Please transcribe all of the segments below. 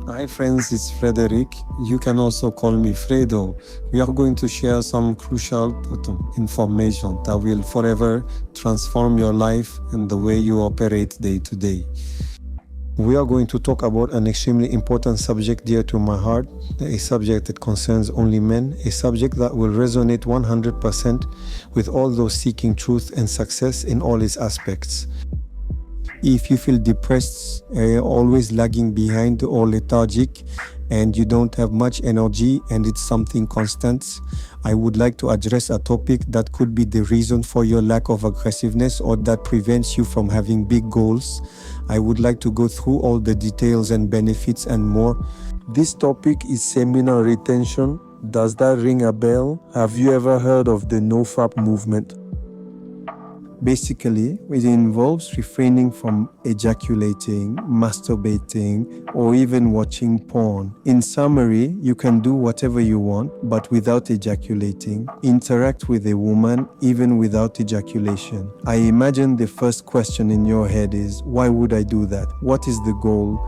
Hi friends, it's Frederic. You can also call me Fredo. We are going to share some crucial information that will forever transform your life and the way you operate day to day. We are going to talk about an extremely important subject dear to my heart, a subject that concerns only men, a subject that will resonate 100% with all those seeking truth and success in all its aspects. If you feel depressed, always lagging behind or lethargic, and you don't have much energy and it's something constant, I would like to address a topic that could be the reason for your lack of aggressiveness or that prevents you from having big goals. I would like to go through all the details and benefits and more. This topic is seminal retention. Does that ring a bell? Have you ever heard of the NoFap movement? Basically, it involves refraining from ejaculating, masturbating, or even watching porn. In summary, you can do whatever you want, but without ejaculating. Interact with a woman, even without ejaculation. I imagine the first question in your head is, why would I do that? What is the goal?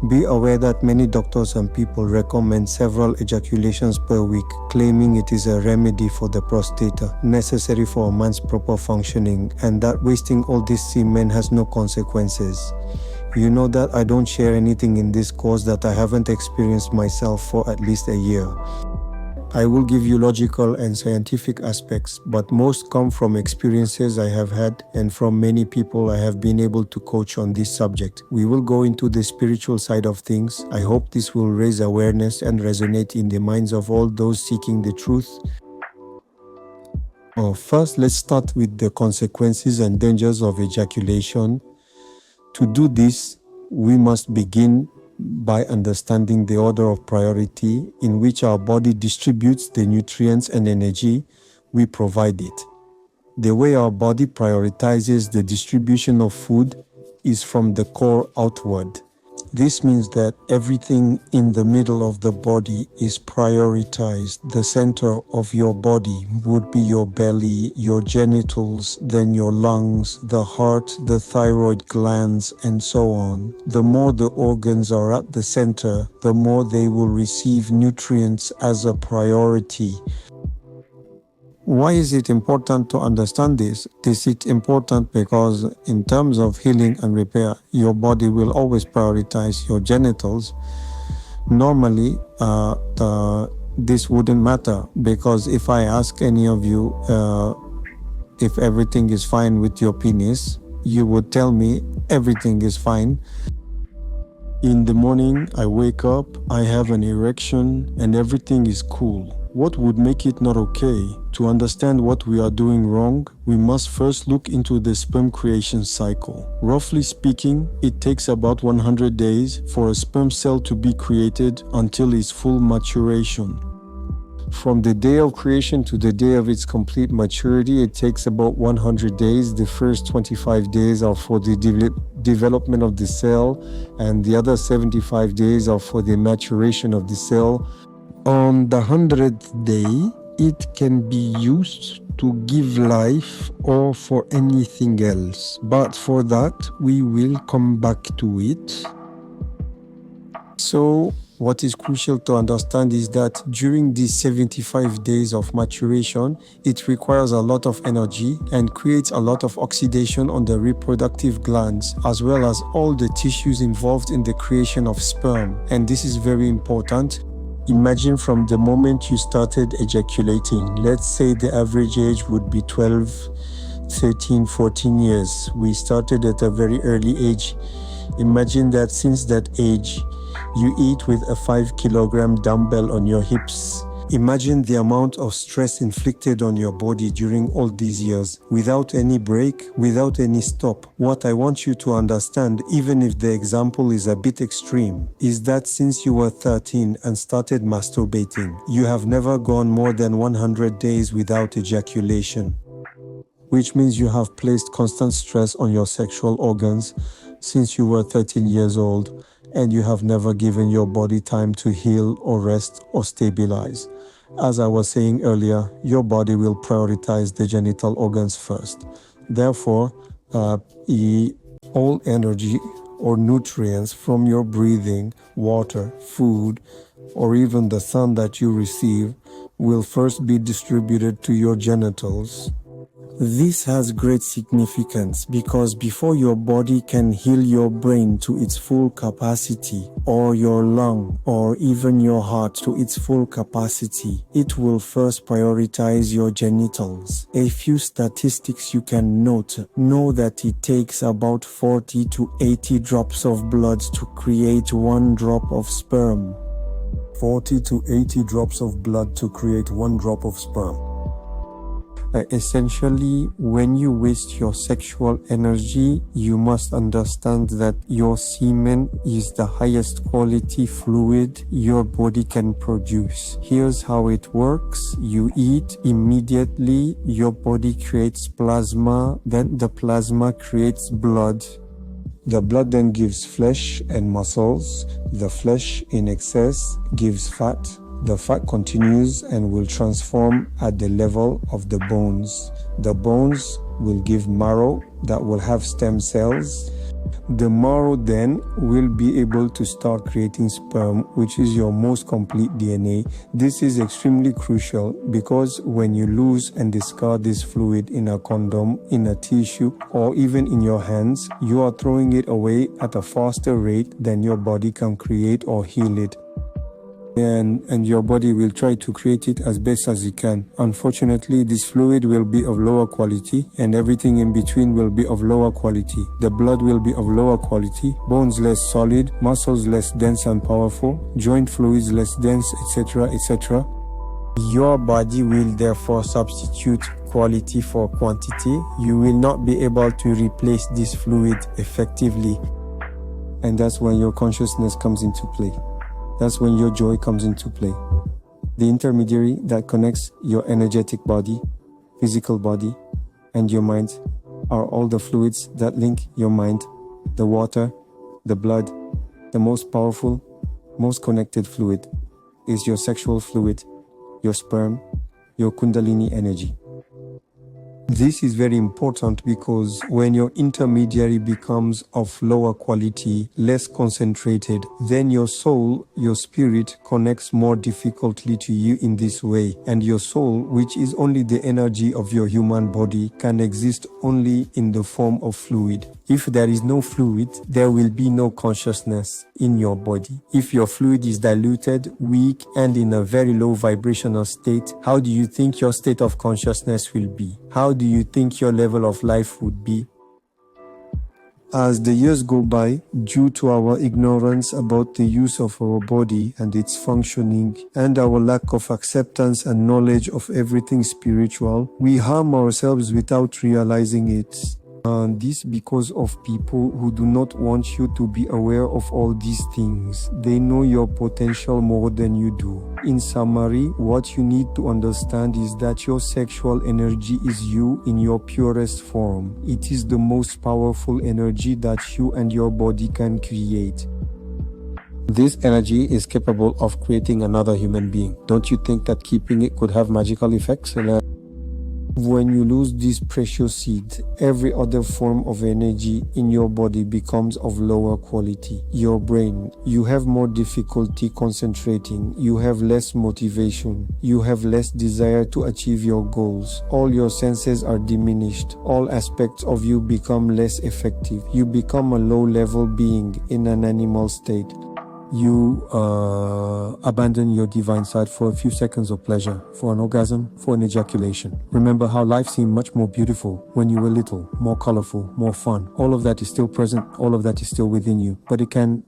Be aware that many doctors and people recommend several ejaculations per week, claiming it is a remedy for the prostate, necessary for a man's proper functioning, and that wasting all this semen has no consequences. You know that I don't share anything in this course that I haven't experienced myself for at least a year. I will give you logical and scientific aspects, but most come from experiences I have had and from many people I have been able to coach on this subject. We will go into the spiritual side of things. I hope this will raise awareness and resonate in the minds of all those seeking the truth. First, let's start with the consequences and dangers of ejaculation. To do this, we must begin by understanding the order of priority in which our body distributes the nutrients and energy we provide it. The way our body prioritizes the distribution of food is from the core outward. This means that everything in the middle of the body is prioritized. The center of your body would be your belly, your genitals, then your lungs, the heart, the thyroid glands, and so on. The more the organs are at the center, the more they will receive nutrients as a priority. Why is it important to understand this? This is important because in terms of healing and repair, your body will always prioritize your genitals. Normally, this wouldn't matter, because if I ask any of you if everything is fine with your penis, you would tell me everything is fine. In the morning, I wake up, I have an erection, and everything is cool. What would make it not okay? To understand what we are doing wrong, we must first look into the sperm creation cycle. Roughly speaking, it takes about 100 days for a sperm cell to be created until its full maturation. From the day of creation to the day of its complete maturity, it takes about 100 days. The first 25 days are for the development of the cell, and the other 75 days are for the maturation of the cell. On the 100th day, it can be used to give life or for anything else. But for that, we will come back to it. So, what is crucial to understand is that during these 75 days of maturation, it requires a lot of energy and creates a lot of oxidation on the reproductive glands, as well as all the tissues involved in the creation of sperm. And this is very important. Imagine from the moment you started ejaculating. Let's say the average age would be 12, 13, 14 years. We started at a very early age. Imagine that since that age, you eat with a 5-kilogram dumbbell on your hips. Imagine the amount of stress inflicted on your body during all these years, without any break, without any stop. What I want you to understand, even if the example is a bit extreme, is that since you were 13 and started masturbating, you have never gone more than 100 days without ejaculation, which means you have placed constant stress on your sexual organs since you were 13 years old, and you have never given your body time to heal or rest or stabilize. As I was saying earlier, your body will prioritize the genital organs first. Therefore, all energy, or nutrients from your breathing, water, food, or even the sun that you receive will first be distributed to your genitals. This has great significance because before your body can heal your brain to its full capacity, or your lung, or even your heart to its full capacity, it will first prioritize your genitals. A few statistics you can note. Know that it takes about 40 to 80 drops of blood to create 1 drop of sperm. 40 to 80 drops of blood to create 1 drop of sperm. Essentially, when you waste your sexual energy, you must understand that your semen is the highest quality fluid your body can produce. Here's how it works. You eat, immediately your body creates plasma, then the plasma creates blood. The blood then gives flesh and muscles. The flesh in excess gives fat. The fat continues and will transform at the level of the bones. The bones will give marrow that will have stem cells. The marrow then will be able to start creating sperm, which is your most complete DNA. This is extremely crucial because when you lose and discard this fluid in a condom, in a tissue, or even in your hands, you are throwing it away at a faster rate than your body can create or heal it. And your body will try to create it as best as it can. Unfortunately, this fluid will be of lower quality, and everything in between will be of lower quality. The blood will be of lower quality, bones less solid, muscles less dense and powerful, joint fluids less dense, etc., etc. Your body will therefore substitute quality for quantity. You will not be able to replace this fluid effectively. And that's when your consciousness comes into play. That's when your joy comes into play. The intermediary that connects your energetic body, physical body, and your mind are all the fluids that link your mind, the water, the blood. The most powerful, most connected fluid is your sexual fluid, your sperm, your kundalini energy. This is very important because when your intermediary becomes of lower quality, less concentrated, then your soul, your spirit connects more difficultly to you in this way. And your soul, which is only the energy of your human body, can exist only in the form of fluid. If there is no fluid, there will be no consciousness in your body. If your fluid is diluted, weak, and in a very low vibrational state, how do you think your state of consciousness will be? How do you think your level of life would be? As the years go by, due to our ignorance about the use of our body and its functioning, and our lack of acceptance and knowledge of everything spiritual, we harm ourselves without realizing it. And this because of people who do not want you to be aware of all these things. They know your potential more than you do. In summary, what you need to understand is that your sexual energy is you in your purest form. It is the most powerful energy that you and your body can create. This energy is capable of creating another human being. Don't you think that keeping it could have magical effects? When you lose this precious seed, every other form of energy in your body becomes of lower quality. Your brain, you have more difficulty concentrating, you have less motivation, you have less desire to achieve your goals. All your senses are diminished, all aspects of you become less effective. You become a low-level being in an animal state. You abandon your divine side for a few seconds of pleasure, for an orgasm, for an ejaculation. Remember how life seemed much more beautiful when you were little, more colorful, more fun. All of that is still present, all of that is still within you, but it can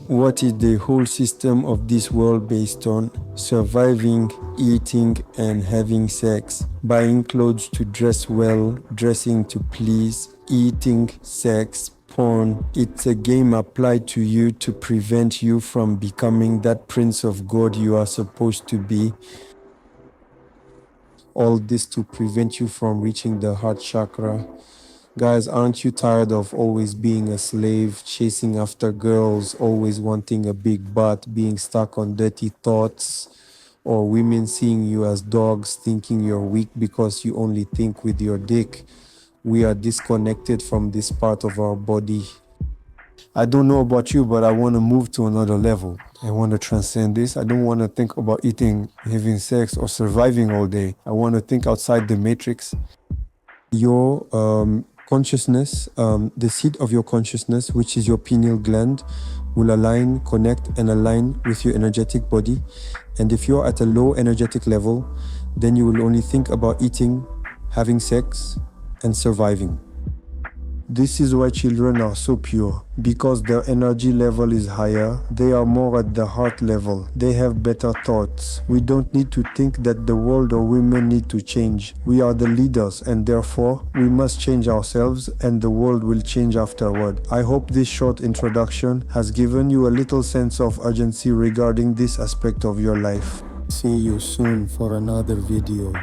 What is the whole system of this world based on? Surviving, eating, and having sex. Buying clothes to dress well, dressing to please, eating, sex, porn. It's a game applied to you to prevent you from becoming that prince of God you are supposed to be. All this to prevent you from reaching the heart chakra. Guys, aren't you tired of always being a slave, chasing after girls, always wanting a big butt, being stuck on dirty thoughts, or women seeing you as dogs, thinking you're weak because you only think with your dick? We are disconnected from this part of our body. I don't know about you, but I want to move to another level. I want to transcend this. I don't want to think about eating, having sex, or surviving all day. I want to think outside the matrix. Your consciousness, the seat of your consciousness, which is your pineal gland, will align, connect, and align with your energetic body. And if you're at a low energetic level, then you will only think about eating, having sex, and surviving. This is why children are so pure, because their energy level is higher. They are more at the heart level. They have better thoughts. We don't need to think that the world or women need to change. We are the leaders, and therefore we must change ourselves, and the world will change afterward. I hope this short introduction has given you a little sense of urgency regarding this aspect of your life. See you soon for another video.